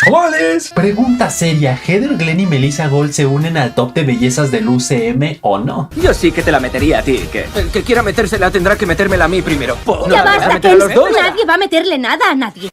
¡Chavales! Pregunta seria, ¿Heather Glenn y Melissa Gold se unen al top de bellezas del UCM o no? Yo sí que te la metería a ti, que el que quiera metérsela tendrá que metérmela a mí primero. Ya ¿No la vas a basta, meter a los Ken. dos? Nadie va a meterle nada a nadie.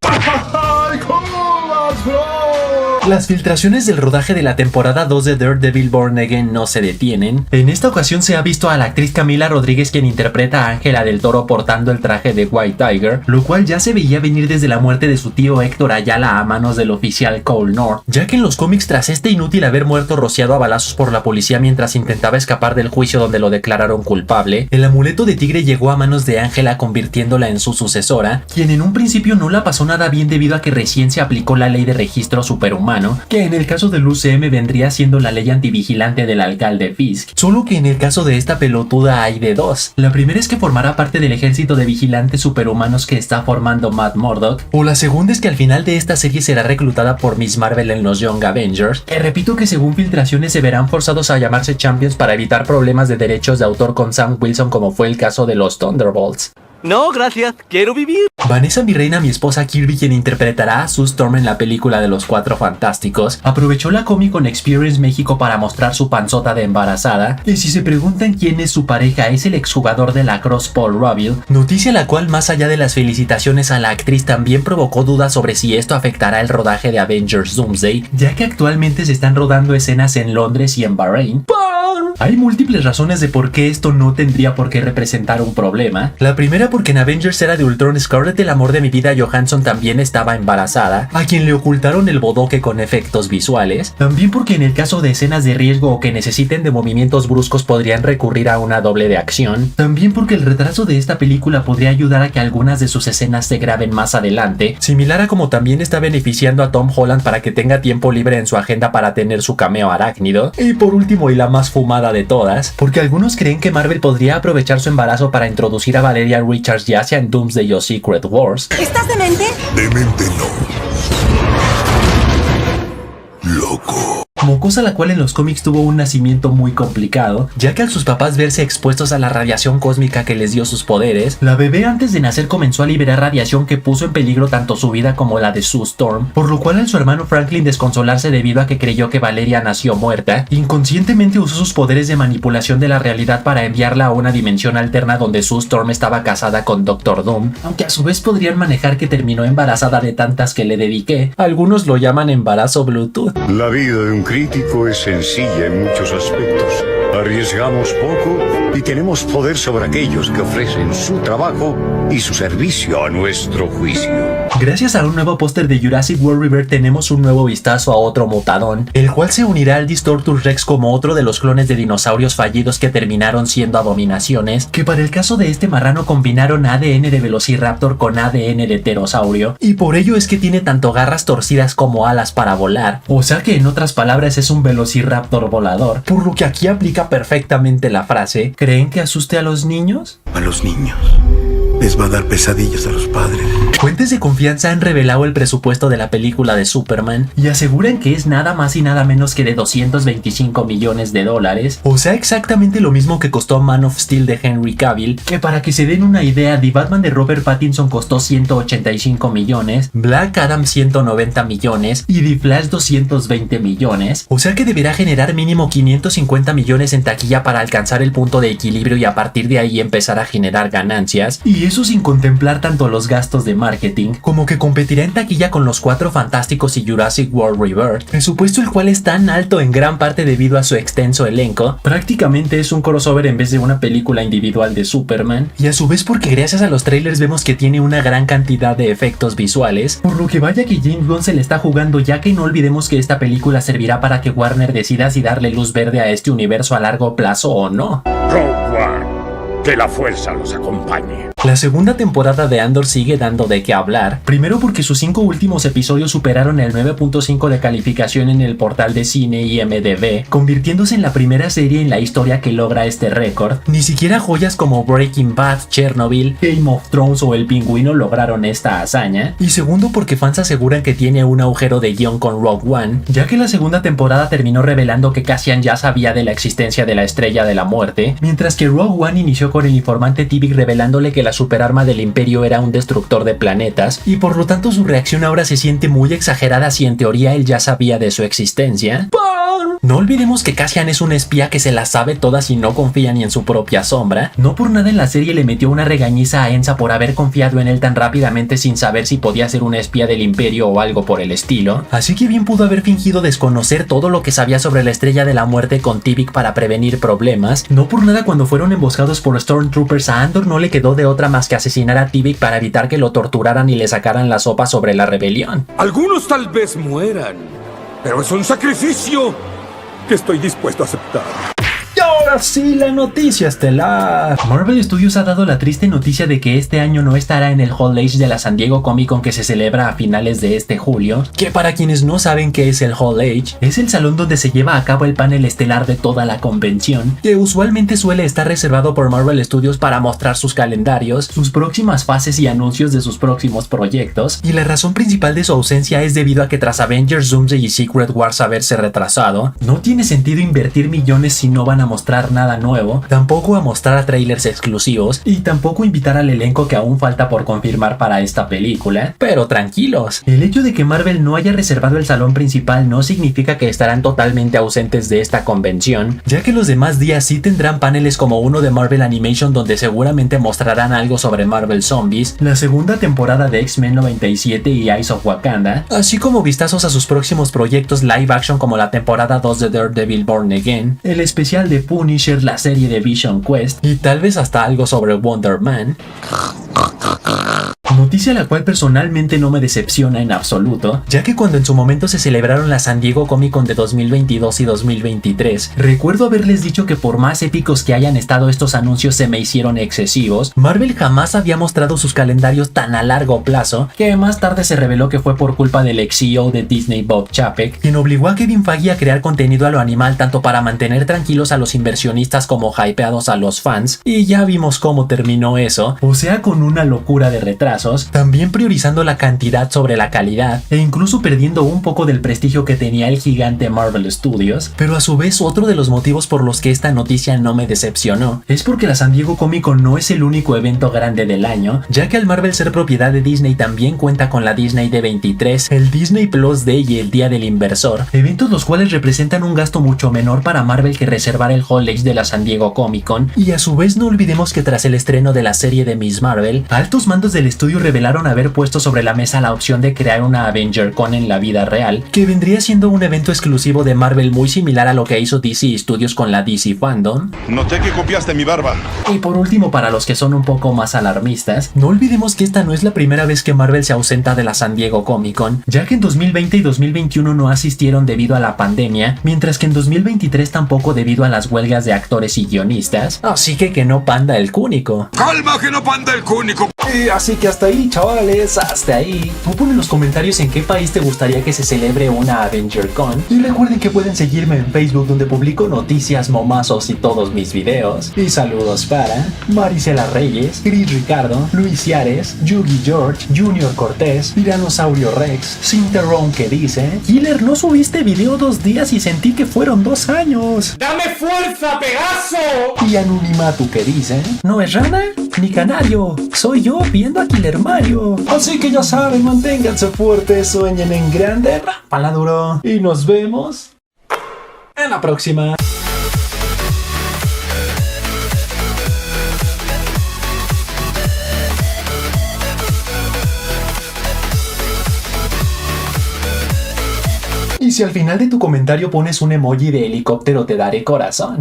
Las filtraciones del rodaje de la temporada 2 de Daredevil Born Again no se detienen. En esta ocasión se ha visto a la actriz Camila Rodríguez, quien interpreta a Ángela del Toro, portando el traje de White Tiger, lo cual ya se veía venir desde la muerte de su tío Héctor Ayala a manos del oficial Cole North, ya que en los cómics, tras este inútil haber muerto rociado a balazos por la policía mientras intentaba escapar del juicio donde lo declararon culpable, el amuleto de tigre llegó a manos de Ángela, convirtiéndola en su sucesora, quien en un principio no la pasó nada bien debido a que recién se aplicó la ley de registro superhumano, que en el caso del UCM vendría siendo la ley antivigilante del alcalde Fisk, solo que en el caso de esta pelotuda hay de dos. La primera es que formará parte del ejército de vigilantes superhumanos que está formando Matt Murdock, o la segunda es que al final de esta serie será reclutada por Miss Marvel en los Young Avengers, que repito que según filtraciones se verán forzados a llamarse Champions para evitar problemas de derechos de autor con Sam Wilson, como fue el caso de los Thunderbolts. No, gracias, quiero vivir. Vanessa, mi reina, mi esposa Kirby, quien interpretará a Sue Storm en la película de los Cuatro Fantásticos, aprovechó la Comic Con Experience México para mostrar su panzota de embarazada, y si se preguntan quién es su pareja, es el exjugador de lacrosse Paul Rubil, noticia la cual, más allá de las felicitaciones a la actriz, también provocó dudas sobre si esto afectará el rodaje de Avengers Doomsday, ya que actualmente se están rodando escenas en Londres y en Bahrein. Hay múltiples razones de por qué esto no tendría por qué representar un problema. La primera, porque en Avengers Era de Ultron, Scarlett, el amor de mi vida, Johansson, también estaba embarazada, a quien le ocultaron el bodoque con efectos visuales. También porque en el caso de escenas de riesgo o que necesiten de movimientos bruscos podrían recurrir a una doble de acción. También porque el retraso de esta película podría ayudar a que algunas de sus escenas se graben más adelante, similar a como también está beneficiando a Tom Holland para que tenga tiempo libre en su agenda para tener su cameo arácnido. Y por último, y la más fumada de todas, porque algunos creen que Marvel podría aprovechar su embarazo para introducir a Valeria Richards, ya sea en Doomsday o Secret Wars. ¿Estás demente? Demente no. Loco. Mocosa, la cual en los cómics tuvo un nacimiento muy complicado, ya que al sus papás verse expuestos a la radiación cósmica que les dio sus poderes, la bebé antes de nacer comenzó a liberar radiación que puso en peligro tanto su vida como la de Sue Storm, por lo cual al su hermano Franklin desconsolarse debido a que creyó que Valeria nació muerta, inconscientemente usó sus poderes de manipulación de la realidad para enviarla a una dimensión alterna donde Sue Storm estaba casada con Doctor Doom, aunque a su vez podrían manejar que terminó embarazada de tantas que le dediqué. Algunos lo llaman embarazo Bluetooth. La vida de un crítico es sencilla en muchos aspectos. Arriesgamos poco y tenemos poder sobre aquellos que ofrecen su trabajo y su servicio a nuestro juicio. Gracias a un nuevo póster de Jurassic World Rebirth tenemos un nuevo vistazo a otro mutadón, el cual se unirá al Distortus Rex como otro de los clones de dinosaurios fallidos que terminaron siendo abominaciones, que para el caso de este marrano combinaron ADN de Velociraptor con ADN de pterosaurio, y por ello es que tiene tanto garras torcidas como alas para volar, o sea que en otras palabras es un Velociraptor volador, por lo que aquí aplica perfectamente la frase: ¿creen que asuste a los niños? A los niños les va a dar pesadillas a los padres. Fuentes de confianza han revelado el presupuesto de la película de Superman y aseguran que es nada más y nada menos que de $225 millones, o sea exactamente lo mismo que costó Man of Steel de Henry Cavill, que para que se den una idea, The Batman de Robert Pattinson costó 185 millones, Black Adam 190 millones y The Flash 220 millones, o sea que deberá generar mínimo 550 millones en taquilla para alcanzar el punto de equilibrio y a partir de ahí empezar a generar ganancias, y eso sin contemplar tanto los gastos de marketing como que competirá en taquilla con los Cuatro Fantásticos y Jurassic World Rebirth, presupuesto el cual es tan alto en gran parte debido a su extenso elenco. Prácticamente es un crossover en vez de una película individual de Superman, y a su vez porque gracias a los trailers vemos que tiene una gran cantidad de efectos visuales, por lo que vaya que James Gunn se le está jugando, ya que no olvidemos que esta película servirá para que Warner decida si darle luz verde a este universo a largo plazo o no. Rogue One. Que la fuerza los acompañe. La segunda temporada de Andor sigue dando de qué hablar, primero porque sus 5 últimos episodios superaron el 9.5 de calificación en el portal de cine IMDb, convirtiéndose en la primera serie en la historia que logra este récord. Ni siquiera joyas como Breaking Bad, Chernobyl, Game of Thrones o El Pingüino lograron esta hazaña. Y segundo porque fans aseguran que tiene un agujero de guión con Rogue One, ya que la segunda temporada terminó revelando que Cassian ya sabía de la existencia de la Estrella de la Muerte, mientras que Rogue One inició con con el informante Tivik revelándole que la superarma del Imperio era un destructor de planetas, y por lo tanto su reacción ahora se siente muy exagerada si en teoría él ya sabía de su existencia. No olvidemos que Cassian es un espía que se las sabe todas y no confía ni en su propia sombra. No por nada en la serie le metió una regañiza a Ensa por haber confiado en él tan rápidamente sin saber si podía ser un espía del Imperio o algo por el estilo. Así que bien pudo haber fingido desconocer todo lo que sabía sobre la Estrella de la Muerte con Tivik para prevenir problemas. No por nada cuando fueron emboscados por Stormtroopers a Andor no le quedó de otra más que asesinar a Tivik para evitar que lo torturaran y le sacaran la sopa sobre la rebelión. Algunos tal vez mueran, pero es un sacrificio que estoy dispuesto a aceptar. Y ahora sí, la noticia estelar. Marvel Studios ha dado la triste noticia de que este año no estará en el Hall H de la San Diego Comic Con que se celebra a finales de este julio, que para quienes no saben qué es el Hall H, es el salón donde se lleva a cabo el panel estelar de toda la convención, que usualmente suele estar reservado por Marvel Studios para mostrar sus calendarios, sus próximas fases y anuncios de sus próximos proyectos, y la razón principal de su ausencia es debido a que tras Avengers, Doomsday y Secret Wars haberse retrasado, no tiene sentido invertir millones si no van a mostrar nada nuevo, tampoco a mostrar a trailers exclusivos y tampoco invitar al elenco que aún falta por confirmar para esta película. Pero tranquilos, el hecho de que Marvel no haya reservado el salón principal no significa que estarán totalmente ausentes de esta convención, ya que los demás días sí tendrán paneles como uno de Marvel Animation donde seguramente mostrarán algo sobre Marvel Zombies, la segunda temporada de X-Men 97 y Eyes of Wakanda, así como vistazos a sus próximos proyectos live action como la temporada 2 de Daredevil Born Again, el especial de Punisher, la serie de Vision Quest y tal vez hasta algo sobre Wonder Man. Noticia la cual personalmente no me decepciona en absoluto, ya que cuando en su momento se celebraron la San Diego Comic Con de 2022 y 2023, recuerdo haberles dicho que por más épicos que hayan estado estos anuncios se me hicieron excesivos. Marvel jamás había mostrado sus calendarios tan a largo plazo, que más tarde se reveló que fue por culpa del ex CEO de Disney, Bob Chapek, quien obligó a Kevin Feige a crear contenido a lo animal tanto para mantener tranquilos a los inversionistas como hypeados a los fans, y ya vimos cómo terminó eso, o sea con una locura de retrasos, también priorizando la cantidad sobre la calidad e incluso perdiendo un poco del prestigio que tenía el gigante Marvel Studios. Pero a su vez otro de los motivos por los que esta noticia no me decepcionó es porque la San Diego Comic Con no es el único evento grande del año, ya que al Marvel ser propiedad de Disney también cuenta con la Disney D23, el Disney Plus Day y el Día del Inversor, eventos los cuales representan un gasto mucho menor para Marvel que reservar el Hall H de la San Diego Comic Con. Y a su vez no olvidemos que tras el estreno de la serie de Miss Marvel, altos mandos del estudio revelaron haber puesto sobre la mesa la opción de crear una Avenger Con en la vida real, que vendría siendo un evento exclusivo de Marvel muy similar a lo que hizo DC Studios con la DC Fandom. Noté que copiaste mi barba. Y por último, para los que son un poco más alarmistas, no olvidemos que esta no es la primera vez que Marvel se ausenta de la San Diego Comic Con, ya que en 2020 y 2021 no asistieron debido a la pandemia, mientras que en 2023 tampoco debido a las huelgas de actores y guionistas, así que no panda el cúnico. ¡Calma que no panda el cúnico! Y así que hasta ahí, chavales, hasta ahí. Tú pon en los comentarios en qué país te gustaría que se celebre una Avenger Con. Y recuerden que pueden seguirme en Facebook donde publico noticias, momazos y todos mis videos. Y saludos para Marisela Reyes, Chris Ricardo, Luis Ciares, Yugi George, Junior Cortés, Tiranosaurio Rex, Cinterron que dice: Killer, no subiste video 2 días y sentí que fueron 2 años. ¡Dame fuerza, Pegaso! Y Anunimatu que dice: no es rana ni canario, soy yo viendo a Killer Mario. Así que ya saben, manténganse fuertes, sueñen en grande, rápala duro. Y nos vemos en la próxima. Y si al final de tu comentario pones un emoji de helicóptero, te daré corazón.